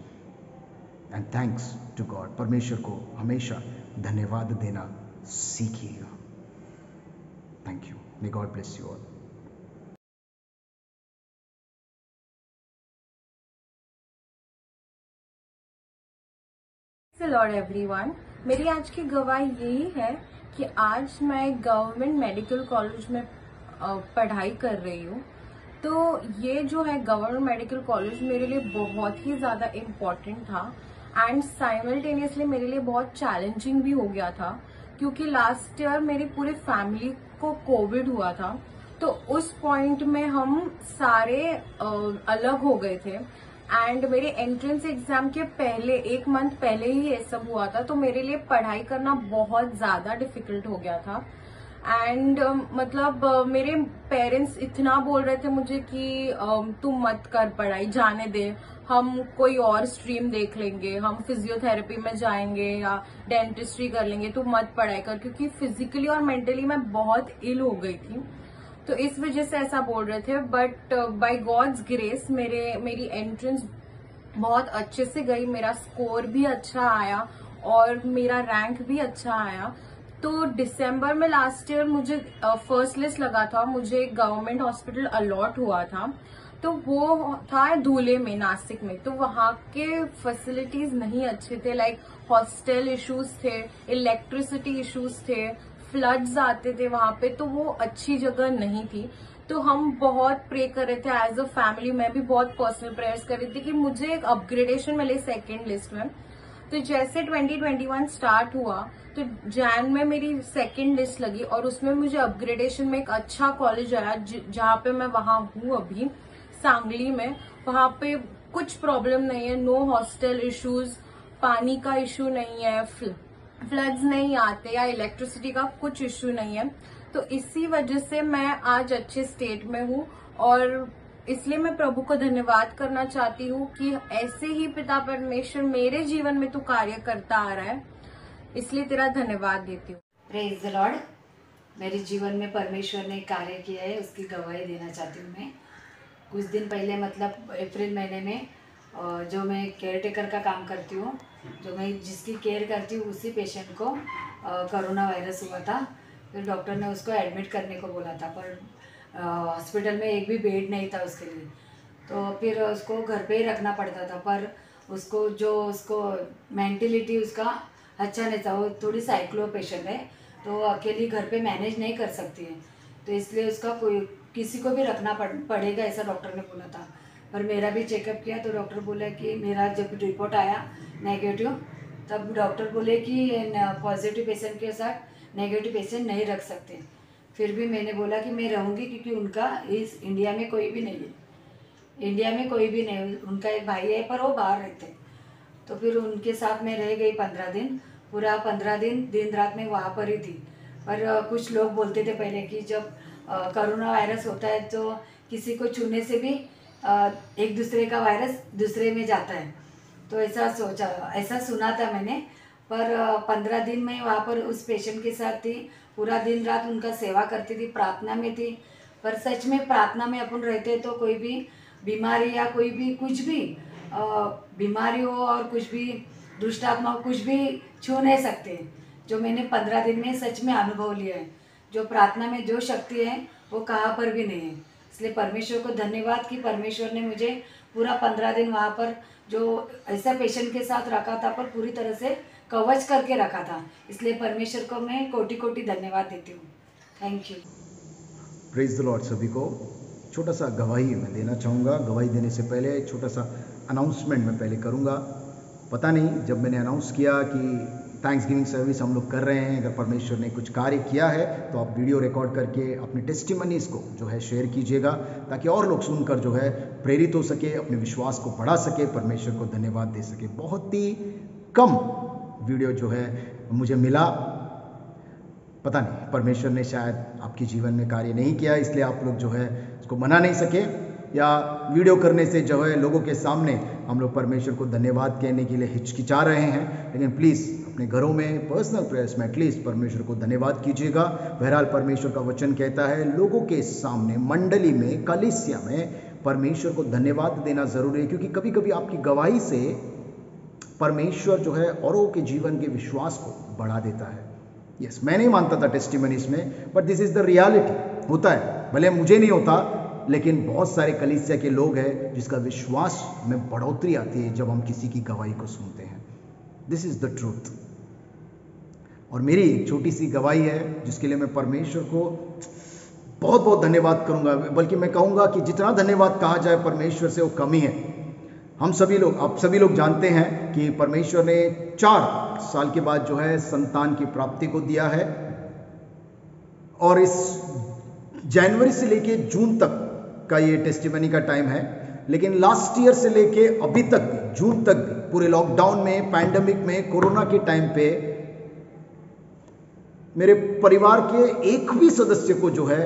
Speaker 1: एंड थैंक्स टू गॉड, परमेश्वर को हमेशा धन्यवाद देना सीखिएगा। Thank you, may God bless you all.
Speaker 3: Lord everyone, मेरी आज की गवाही यही है कि आज मैं गवर्नमेंट मेडिकल कॉलेज में पढ़ाई कर रही हूँ। तो ये जो है गवर्नमेंट मेडिकल कॉलेज मेरे लिए बहुत ही ज़्यादा इम्पोर्टेंट था, एंड साइमल्टेनियसली मेरे लिए बहुत चैलेंजिंग भी हो गया था, क्योंकि लास्ट ईयर मेरी पूरी फैमिली को कोविड हुआ था। तो उस पॉइंट में हम सारे अलग हो गए थे, एंड मेरे एंट्रेंस एग्जाम के पहले 1 मंथ पहले ही ये सब हुआ था। तो मेरे लिए पढ़ाई करना बहुत ज्यादा डिफिकल्ट हो गया था। एंड मतलब मेरे पेरेंट्स इतना बोल रहे थे मुझे कि तुम मत कर पढ़ाई, जाने दे, हम कोई और स्ट्रीम देख लेंगे, हम फिजियोथेरेपी में जाएंगे या डेंटिस्ट्री कर लेंगे, तुम मत पढ़ाई कर, क्योंकि फिजिकली और मेंटली मैं बहुत इल हो गई थी। तो इस वजह से ऐसा बोल रहे थे। बट बाय गॉड्स ग्रेस मेरी एंट्रेंस बहुत अच्छे से गई, मेरा स्कोर भी अच्छा आया और मेरा रैंक भी अच्छा आया। तो दिसंबर में लास्ट ईयर मुझे फर्स्ट लिस्ट लगा था, मुझे गवर्नमेंट हॉस्पिटल अलॉट हुआ था। तो वो था धुले में, नासिक में। तो वहाँ के फैसिलिटीज नहीं अच्छे थे, लाइक हॉस्टल इश्यूज थे, इलेक्ट्रिसिटी इश्यूज थे, फ्लड्स आते थे वहां पे, तो वो अच्छी जगह नहीं थी। तो हम बहुत प्रे कर रहे थे एज अ फैमिली, मैं भी बहुत पर्सनल प्रेयर्स कर रही थी कि मुझे एक अपग्रेडेशन मिले सेकेंड लिस्ट में। तो जैसे 2021 स्टार्ट हुआ तो जैन में मेरी सेकेंड लिस्ट लगी और उसमें मुझे अपग्रेडेशन में एक अच्छा कॉलेज आया, जहाँ पे मैं वहां हूँ अभी, सांगली में। वहां पे कुछ प्रॉब्लम नहीं है, नो हॉस्टल इश्यूज, पानी का इश्यू नहीं है, फ्लड्स नहीं आते या इलेक्ट्रिसिटी का कुछ इश्यू नहीं है। तो इसी वजह से मैं आज अच्छे स्टेट में हूँ, और इसलिए मैं प्रभु को धन्यवाद करना चाहती हूँ कि ऐसे ही पिता परमेश्वर मेरे जीवन में तू कार्य करता आ रहा है, इसलिए तेरा धन्यवाद देती हूँ।
Speaker 4: Praise the Lord. मेरे जीवन में परमेश्वर ने कार्य किया है, उसकी गवाही देना चाहती हूँ मैं। कुछ दिन पहले मतलब अप्रैल महीने में जो मैं केयर टेकर का काम करती हूँ, जो मैं जिसकी केयर करती हूँ, उसी पेशेंट को कोरोना वायरस हुआ था। फिर डॉक्टर ने उसको एडमिट करने को बोला था, पर हॉस्पिटल में एक भी बेड नहीं था उसके लिए। तो फिर उसको घर पे ही रखना पड़ता था, पर उसको मेंटलिटी उसका अच्छा नहीं था। वो थोड़ी साइक्लो पेशेंट है, तो वो अकेली घर पे मैनेज नहीं कर सकती है, तो इसलिए उसका कोई किसी को भी रखना पड़ेगा ऐसा डॉक्टर ने बोला था। पर मेरा भी चेकअप किया तो डॉक्टर बोला कि मेरा जब रिपोर्ट आया नेगेटिव, तब डॉक्टर बोले कि पॉजिटिव पेशेंट के साथ नेगेटिव पेशेंट नहीं रख सकते। फिर भी मैंने बोला कि मैं रहूँगी, क्योंकि उनका इस इंडिया में कोई भी नहीं है, इंडिया में कोई भी नहीं। उनका एक भाई है पर वो बाहर रहते हैं। तो फिर उनके साथ मैं रह गई 15 दिन, पूरा 15 दिन दिन रात में वहाँ पर ही थी। पर कुछ लोग बोलते थे पहले कि जब कोरोना वायरस होता है तो किसी को छूने से भी एक दूसरे का वायरस दूसरे में जाता है, तो ऐसा सोचा, ऐसा सुना था मैंने। पर 15 दिन में वहाँ पर उस पेशेंट के साथ थी, पूरा दिन रात उनका सेवा करती थी, प्रार्थना में थी। पर सच में प्रार्थना में अपन रहते तो कोई भी बीमारी या कोई भी कुछ भी बीमारी हो और कुछ भी दुष्ट आत्मा हो, कुछ भी छू नहीं सकते। जो मैंने 15 दिन में सच में अनुभव लिया है, जो प्रार्थना में जो शक्ति है वो कहाँ पर भी नहीं है। इसलिए परमेश्वर को धन्यवाद कि परमेश्वर ने मुझे पूरा 15 दिन वहाँ पर जो ऐसा पेशेंट के साथ रखा था, पर पूरी तरह से कवच करके रखा था। इसलिए परमेश्वर को मैं कोटि कोटि धन्यवाद देती हूँ। Thank you.
Speaker 1: Praise the Lord. सभी को छोटा सा गवाही मैं देना चाहूँगा। गवाही देने से पहले एक छोटा सा अनाउंसमेंट मैं पहले करूँगा। पता नहीं, जब मैंने अनाउंस किया कि थैंक्स गिविंग सर्विस हम लोग कर रहे हैं, अगर परमेश्वर ने कुछ कार्य किया है तो आप वीडियो रिकॉर्ड करके अपने टेस्टिमनीज को जो है शेयर कीजिएगा, ताकि और लोग सुनकर जो है प्रेरित हो सके, अपने विश्वास को बढ़ा सके, परमेश्वर को धन्यवाद दे सके। बहुत ही कम वीडियो जो है मुझे मिला, पता नहीं परमेश्वर ने शायद आपके जीवन में कार्य नहीं किया, इसलिए आप लोग जो है उसको मना नहीं सके, या वीडियो करने से जो है लोगों के सामने हम लोग परमेश्वर को धन्यवाद कहने के लिए हिचकिचा रहे हैं। लेकिन प्लीज़ अपने घरों में पर्सनल प्रेयर्स में एटलीस्ट परमेश्वर को धन्यवाद कीजिएगा। बहरहाल परमेश्वर का वचन कहता है लोगों के सामने, मंडली में, कलीसिया में परमेश्वर को धन्यवाद देना जरूरी है, क्योंकि कभी कभी आपकी गवाही से परमेश्वर जो है औरों के जीवन के विश्वास को बढ़ा देता है। यस, मैं नहीं मानता था टेस्टिमनीज में, but this is the reality. होता है, भले मुझे नहीं होता, लेकिन बहुत सारे कलीसिया के लोग हैं जिसका विश्वास में बढ़ोतरी आती है जब हम किसी की गवाही को सुनते हैं। This is the truth. और मेरी एक छोटी सी गवाही है जिसके लिए मैं परमेश्वर को बहुत बहुत धन्यवाद करूंगा, बल्कि मैं कहूंगा कि जितना धन्यवाद कहा जाए परमेश्वर से वो कम ही है। हम सभी लोग, आप सभी लोग जानते हैं कि परमेश्वर ने 4 साल के बाद जो है संतान की प्राप्ति को दिया है, और इस जनवरी से लेके जून तक का ये टेस्टिमनी का टाइम है। लेकिन लास्ट ईयर से लेके अभी तक भी, जून तक भी, पूरे लॉकडाउन में, पैंडेमिक में, कोरोना के टाइम पे मेरे परिवार के एक भी सदस्य को जो है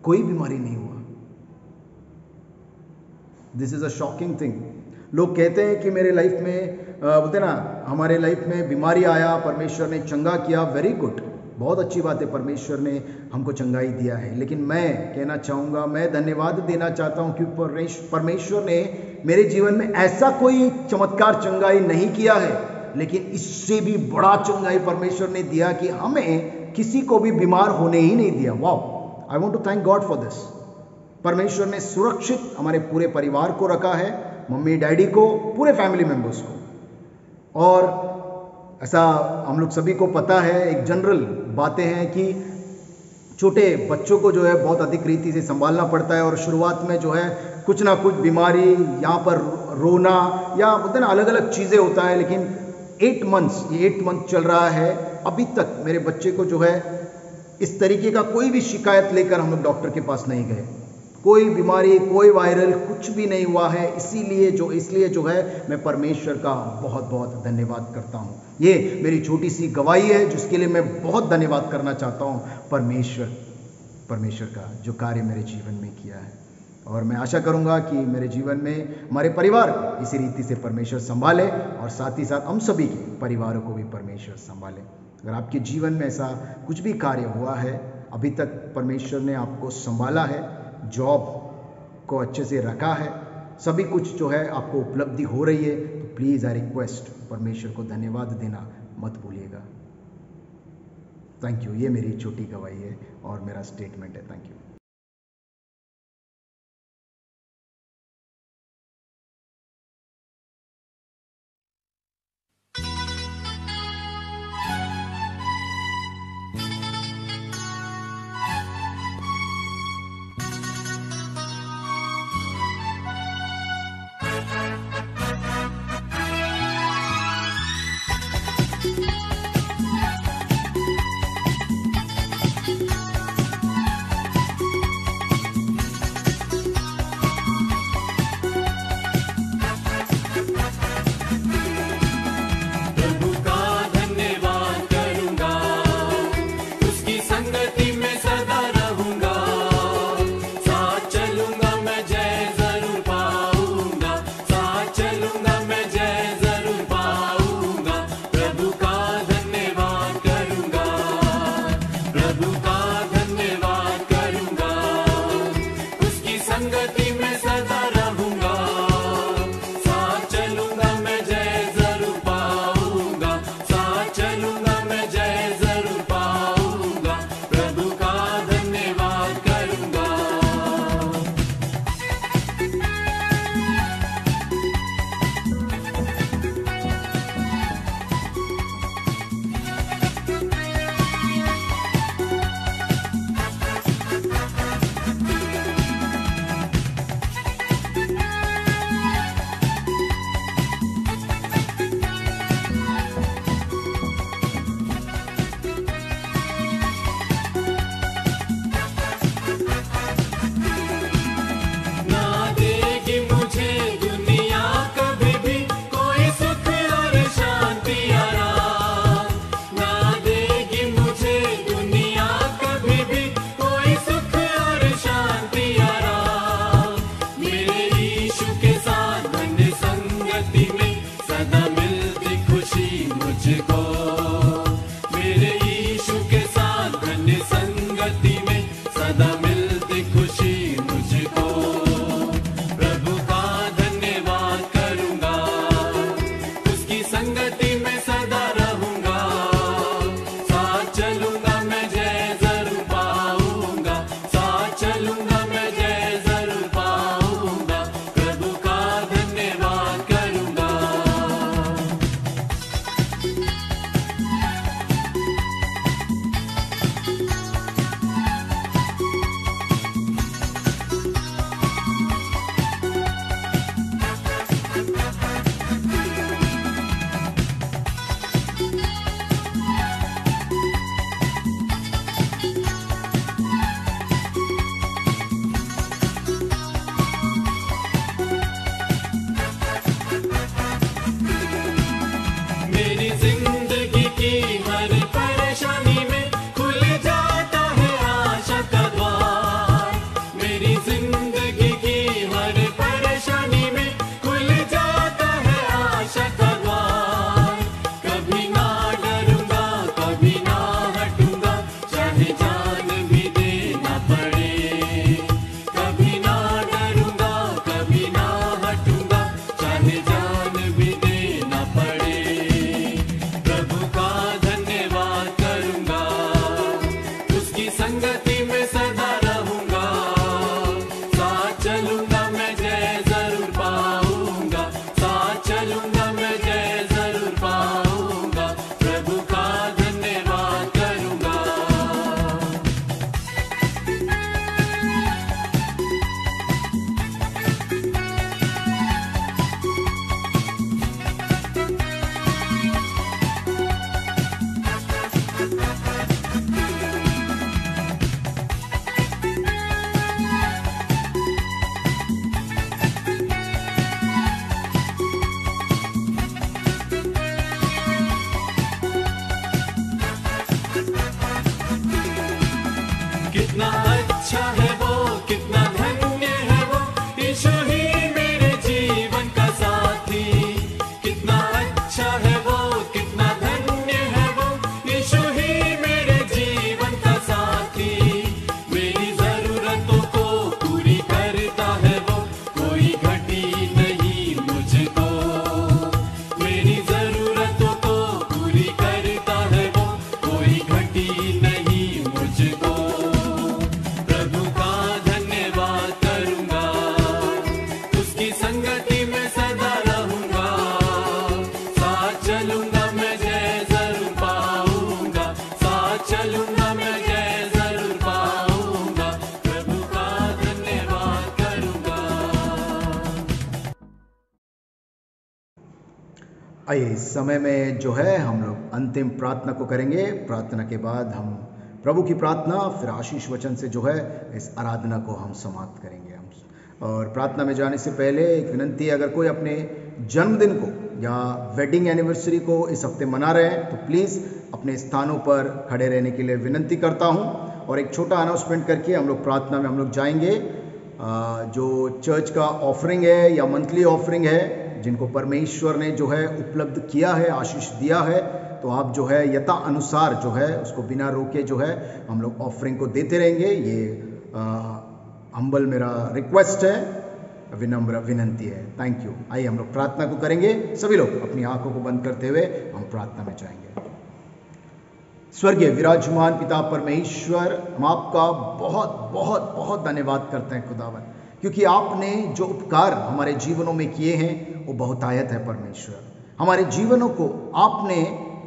Speaker 1: कोई बीमारी नहीं हुआ। This is a shocking thing. लोग कहते हैं कि मेरे लाइफ में बोलते ना, हमारे लाइफ में बीमारी आया, परमेश्वर ने चंगा किया। वेरी गुड, बहुत अच्छी बात है, परमेश्वर ने हमको चंगाई दिया है। लेकिन मैं कहना चाहूँगा, मैं धन्यवाद देना चाहता हूँ कि परमेश्वर ने मेरे जीवन में ऐसा कोई चमत्कार चंगाई नहीं किया है, लेकिन इससे भी बड़ा चंगाई परमेश्वर ने दिया कि हमें किसी को भी बीमार होने ही नहीं दिया। वाह, I want to thank God for this. परमेश्वर ने सुरक्षित हमारे पूरे परिवार को रखा है, मम्मी डैडी को, पूरे फैमिली मेंबर्स को। और ऐसा हम लोग सभी को पता है, एक जनरल बातें हैं कि छोटे बच्चों को जो है बहुत अधिक रीति से संभालना पड़ता है, और शुरुआत में जो है कुछ ना कुछ बीमारी, यहाँ पर रोना, या बोलते ना अलग अलग चीज़ें होता है। लेकिन 8 मंथ्स, ये 8 मंथ चल रहा है, अभी तक मेरे बच्चे को जो है इस तरीके का कोई भी शिकायत लेकर हम लोग डॉक्टर के पास नहीं गए। कोई बीमारी, कोई वायरल, कुछ भी नहीं हुआ है। इसलिए जो है मैं परमेश्वर का बहुत बहुत धन्यवाद करता हूँ। ये मेरी छोटी सी गवाही है जिसके लिए मैं बहुत धन्यवाद करना चाहता हूँ परमेश्वर का, जो कार्य मेरे जीवन में किया है। और मैं आशा करूंगा कि मेरे जीवन में हमारे परिवार को इसी रीति से परमेश्वर संभाले, और साथ ही साथ हम सभी के परिवारों को भी परमेश्वर संभाले। अगर आपके जीवन में ऐसा कुछ भी कार्य हुआ है, अभी तक परमेश्वर ने आपको संभाला है, जॉब को अच्छे से रखा है, सभी कुछ जो है आपको उपलब्धि हो रही है, तो प्लीज़ आई रिक्वेस्ट, परमेश्वर को धन्यवाद देना मत भूलिएगा। Thank you. ये मेरी छोटी गवाही है और मेरा स्टेटमेंट है। Thank you.
Speaker 5: मुझको, मेरे यीशु के साथ धन्य संगति में सदा मिलती खुशी मुझको। प्रभु का धन्यवाद करूंगा, उसकी संगति में सदा रहूंगा, साथ चलूंगा मैं जय जरूर पाऊंगा, साथ चलूंगा मैं जय जरूर पाऊंगा, प्रभु का धन्यवाद करूंगा। मेरी जिंदगी की हर परेशानी में खुल जाता है आशा का द्वार, मेरी जिंदगी की हर परेशानी में खुल जाता है आशा का द्वार। कभी ना डरूंगा, कभी ना हटूंगा, चाहे जान भी देना पड़े। कभी ना डरूंगा, कभी ना हटूंगा, चाहे जान भी देना पड़े। प्रभु का धन्यवाद करूंगा, उसकी संगति में सदा रहूंगा, साथ चलूंगा मैं जय जरूर पाऊंगा, साथ चलूंगा मैं जय जरूर पाऊंगा, प्रभु का धन्यवाद करूंगा। कितना अच्छा है वो, कितना धन्य है वो, यीशु ही मेरे जीवन का साथी। कितना अच्छा है वो, कितना धन्य है वो, यीशु ही मेरे जीवन का साथी। मेरी जरूरतों को पूरी करता है वो, कोई घटी नहीं मुझको। मेरी जरूरतों को पूरी करता है वो, कोई घटी नहीं मुझको। प्रभु का धन्यवाद करूंगा, उसकी संगति में सदा रहूंगा, साथ चलूंगा मैं जय जरूर पाऊंगा, साथ चलूंगा मैं जय जरूर पाऊंगा, प्रभु का धन्यवाद करूंगा।
Speaker 1: आइए इस समय में जो है हम लोग अंतिम प्रार्थना को करेंगे। प्रार्थना के बाद हम प्रभु की प्रार्थना फिर आशीष वचन से जो है इस आराधना को हम समाप्त करेंगे। हम और प्रार्थना में जाने से पहले एक विनंती है, अगर कोई अपने जन्मदिन को या वेडिंग एनिवर्सरी को इस हफ्ते मना रहे हैं तो प्लीज़ अपने स्थानों पर खड़े रहने के लिए विनंती करता हूं। और एक छोटा अनाउंसमेंट करके हम लोग प्रार्थना में हम लोग जाएंगे। जो चर्च का ऑफरिंग है या मंथली ऑफरिंग है, जिनको परमेश्वर ने जो है उपलब्ध किया है, आशीष दिया है, तो आप जो है यथा अनुसार जो है उसको बिना रोके जो है हम लोग ऑफरिंग को देते रहेंगे। ये हम्बल मेरा रिक्वेस्ट है, विनम्र विनंती है। Thank you. आइए हम लोग प्रार्थना को करेंगे। सभी लोग अपनी आंखों को बंद करते हुए हम प्रार्थना में जाएंगे। स्वर्गीय विराजमान पिता परमेश्वर, हम आपका बहुत बहुत बहुत धन्यवाद करते हैं खुदावन, क्योंकि आपने जो उपकार हमारे जीवनों में किए हैं वो बहुतायत है परमेश्वर। हमारे जीवनों को आपने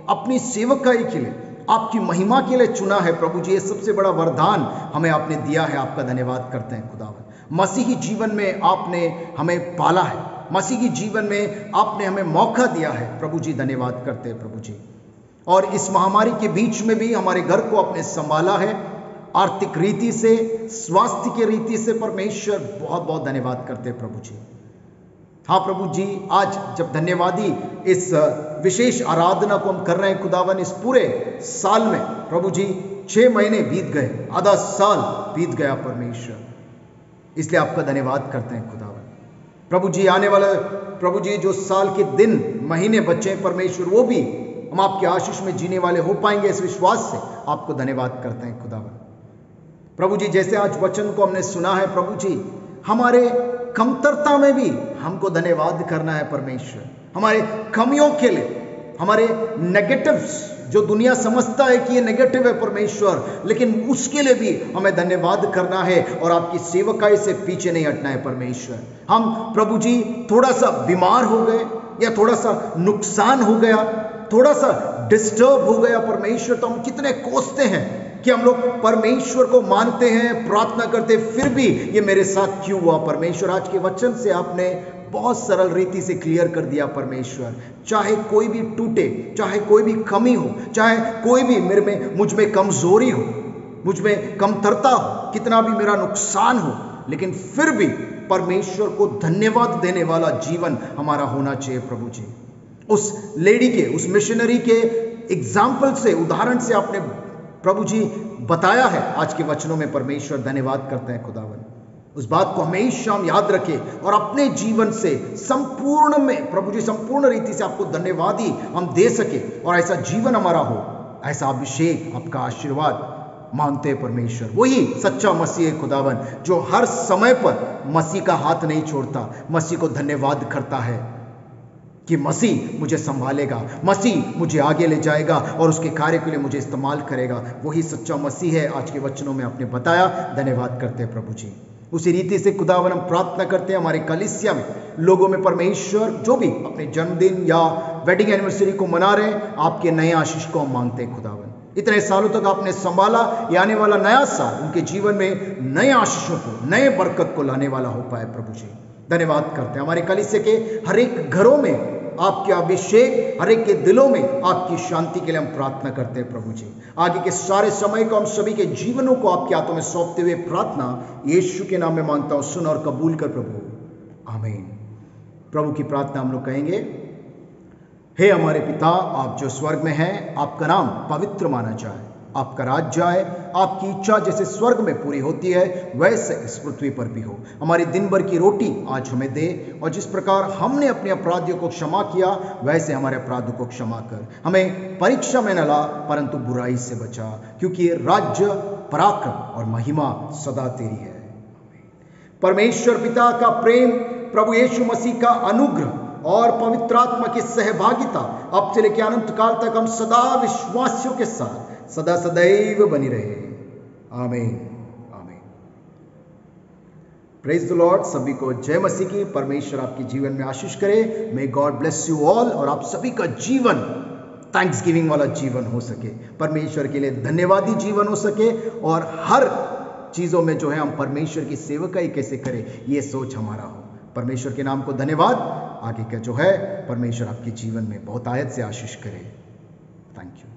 Speaker 1: अपनी सेवकाई के लिए, आपकी महिमा के लिए चुना है प्रभु जी। ये सबसे बड़ा वरदान हमें आपने दिया है, आपका धन्यवाद करते हैं खुदावन। मसीही जीवन में आपने हमें पाला है, मसीही जीवन में आपने हमें मौका दिया है प्रभु जी, धन्यवाद करते हैं प्रभु जी। और इस महामारी के बीच में भी हमारे घर को आपने संभाला है, आर्थिक रीति से, स्वास्थ्य की रीति से परमेश्वर बहुत बहुत धन्यवाद करते हैं प्रभु जी। हाँ प्रभु जी, आज जब धन्यवादी इस विशेष आराधना को हम कर रहे हैं खुदावन, इस पूरे साल में प्रभु जी 6 महीने बीत गए, आधा साल बीत गया परमेश्वर, इसलिए आपका धन्यवाद करते हैं खुदावन। प्रभु जी आने वाला प्रभु जी जो साल के दिन महीने बचे हैं परमेश्वर, वो भी हम आपके आशीष में जीने वाले हो पाएंगे, इस विश्वास से आपको धन्यवाद करते हैं खुदावन। प्रभु जी, जैसे आज वचन को हमने सुना है प्रभु जी, हमारे कमतरता में भी हमको धन्यवाद करना है परमेश्वर, हमारे कमियों के लिए, हमारे नेगेटिव्स जो दुनिया समझता है कि ये नेगेटिव है परमेश्वर, लेकिन उसके लिए भी हमें धन्यवाद करना है और आपकी सेवकाई से पीछे नहीं हटना है परमेश्वर। हम प्रभु जी थोड़ा सा बीमार हो गए या थोड़ा सा नुकसान हो गया, थोड़ा सा डिस्टर्ब हो गया परमेश्वर, तो हम कितने कोसते हैं कि हम लोग परमेश्वर को मानते हैं, प्रार्थना करते, फिर भी ये मेरे साथ क्यों हुआ परमेश्वर। आज के वचन से आपने बहुत सरल रीति से क्लियर कर दिया परमेश्वर, चाहे कोई भी टूटे, चाहे कोई भी कमी हो, चाहे कोई भी मुझ में कमजोरी हो, मुझ में कमतरता हो, कितना भी मेरा नुकसान हो, लेकिन फिर भी परमेश्वर को धन्यवाद देने वाला जीवन हमारा होना चाहिए प्रभु जी। उस लेडी के, उस मिशनरी के एग्जाम्पल से, उदाहरण से आपने प्रभु जी बताया है आज के वचनों में परमेश्वर। धन्यवाद करते हैं खुदावन, उस बात को हमेशा हम याद रखें और अपने जीवन से संपूर्ण में प्रभु जी संपूर्ण रीति से आपको धन्यवाद ही हम दे सके और ऐसा जीवन हमारा हो, ऐसा अभिषेक, आपका आशीर्वाद मानते हैं परमेश्वर। वही सच्चा मसीह है खुदावन, जो हर समय पर मसीह का हाथ नहीं छोड़ता, मसीह को धन्यवाद करता है कि मसीह मुझे संभालेगा, मसीह मुझे आगे ले जाएगा और उसके कार्य के लिए मुझे इस्तेमाल करेगा। वही सच्चा मसीह है, आज के वचनों में आपने बताया। धन्यवाद करते हैं प्रभु जी। उसी रीति से खुदावन हम प्रार्थना करते हैं हमारे कलीसिया में लोगों में परमेश्वर जो भी अपने जन्मदिन या वेडिंग एनिवर्सरी को मना रहे हैं, आपके नए आशीष को हम मांगते हैं खुदावन। इतने सालों तक आपने संभाला, ये आने वाला नया साल उनके जीवन में नए आशीषों को, नए बरकत को लाने वाला हो पाए प्रभु जी। धन्यवाद करते हैं हमारे कलीसिया के हर एक घरों में आपके अभिषेक, हर एक के दिलों में आपकी शांति के लिए हम प्रार्थना करते हैं प्रभु जी। आगे के सारे समय को हम सभी के जीवनों को आपके हाथों में सौंपते हुए प्रार्थना यीशु के नाम में मांगता हूं, सुन और कबूल कर प्रभु, आमीन। प्रभु की प्रार्थना हम लोग कहेंगे। हे हमारे पिता, आप जो स्वर्ग में हैं, आपका नाम पवित्र माना जाए, आपका राज्य आए, आपकी इच्छा जैसे स्वर्ग में पूरी होती है वैसे इस पृथ्वी पर भी हो। हमारी दिन भर की रोटी आज हमें दे, और जिस प्रकार हमने अपने अपराधियों को क्षमा किया वैसे हमारे अपराधों को क्षमा कर। हमें परीक्षा में न ला, परंतु बुराई से बचा, क्योंकि राज्य, पराक्रम और महिमा सदा तेरी है। परमेश्वर पिता का प्रेम, प्रभु यीशु मसीह का अनुग्रह और पवित्र आत्मा की सहभागिता अब से लेकर अनंत काल तक हम सदा विश्वासियों के साथ सदा सदैव बनी रहे। आमीन, आमीन। Praise the Lord. सभी को जय मसीह की। परमेश्वर आपके जीवन में आशीष करे। मे गॉड ब्लेस यू ऑल, और आप सभी का जीवन थैंक्स गिविंग वाला जीवन हो सके, परमेश्वर के लिए धन्यवादी जीवन हो सके, और हर चीजों में जो है हम परमेश्वर की सेवकाई कैसे करें ये सोच हमारा हो। परमेश्वर के नाम को धन्यवाद। आगे का जो है परमेश्वर आपके जीवन में बहुत आयत से आशीष करे। Thank you.